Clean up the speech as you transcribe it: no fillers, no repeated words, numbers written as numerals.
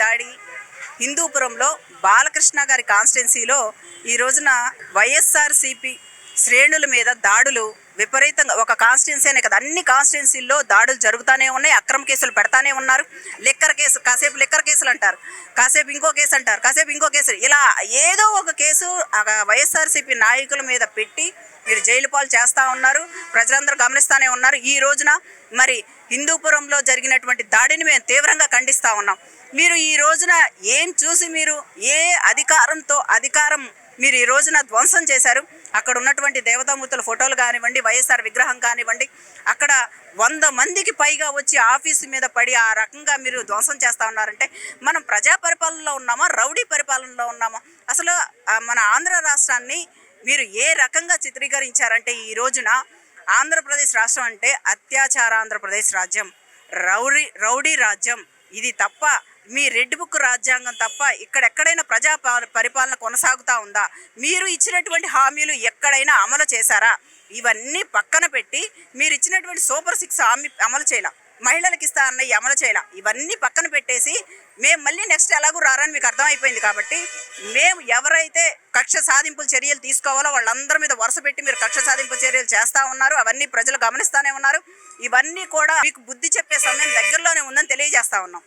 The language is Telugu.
దాడి హిందూపురంలో బాలకృష్ణ గారి కాన్స్టిట్యున్సీలో ఈ రోజున వైఎస్ఆర్సీపీ శ్రేణుల మీద దాడులు విపరీతంగా, ఒక కాన్స్టిట్యున్సీ అనే కదా, అన్ని కాన్స్టిట్యున్సీల్లో దాడులు జరుగుతూనే ఉన్నాయి. అక్రమ కేసులు పెడతానే ఉన్నారు. లిక్కర్ కేసు, కాసేపు లిక్కర్ కేసులు అంటారు, కాసేపు ఇంకో కేసు అంటారు, కాసేపు ఇంకో కేసు, ఇలా ఏదో ఒక కేసు వైఎస్ఆర్సీపీ నాయకుల మీద పెట్టి మీరు జైలు పాలు చేస్తూ ఉన్నారు. ప్రజలందరూ గమనిస్తూనే ఉన్నారు. ఈ రోజున మరి హిందూపురంలో జరిగినటువంటి దాడిని మేము తీవ్రంగా ఖండిస్తూ ఉన్నాం. మీరు ఈ రోజున ఏం చూసి మీరు ఏ అధికారంతో అధికారం మీరు ఈ రోజున ధ్వంసం చేశారు? అక్కడ ఉన్నటువంటి దేవతామూర్తుల ఫోటోలు కానివ్వండి, వైఎస్ఆర్ విగ్రహం కానివ్వండి, అక్కడ 100 మందికి పైగా వచ్చి ఆఫీసు మీద పడి ఆ రకంగా మీరు ధ్వంసం చేస్తూ ఉన్నారంటే మనం ప్రజా పరిపాలనలో ఉన్నామా, రౌడీ పరిపాలనలో ఉన్నామా? అసలు మన ఆంధ్ర రాష్ట్రాన్ని మీరు ఏ రకంగా చిత్రీకరించారంటే, ఈ రోజున ఆంధ్రప్రదేశ్ రాష్ట్రం అంటే అత్యాచార ఆంధ్రప్రదేశ్ రాజ్యం, రౌడీ రాజ్యం. ఇది తప్ప మీ రెడ్ బుక్ రాజ్యాంగం తప్ప ఇక్కడెక్కడైనా ప్రజా పరిపాలన కొనసాగుతూ ఉందా? మీరు ఇచ్చినటువంటి హామీలు ఎక్కడైనా అమలు చేశారా? ఇవన్నీ పక్కన పెట్టి మీరు ఇచ్చినటువంటి సూపర్ 6 హామీ అమలు చేయాల, మహిళలకు ఇస్తా అన్నవి అమలు చేయాల, ఇవన్నీ పక్కన పెట్టేసి మేము మళ్ళీ నెక్స్ట్ ఎలాగూ రారని మీకు అర్థమైపోయింది. కాబట్టి మేము ఎవరైతే కక్ష సాధింపుల చర్యలు తీసుకోవాలో వాళ్ళందరి మీద వరుస పెట్టి మీరు కక్ష సాధింపుల చర్యలు చేస్తూ ఉన్నారు. అవన్నీ ప్రజలు గమనిస్తూనే ఉన్నారు. ఇవన్నీ కూడా మీకు బుద్ధి చెప్పే సమయం దగ్గరలోనే ఉందని తెలియజేస్తా ఉన్నాం.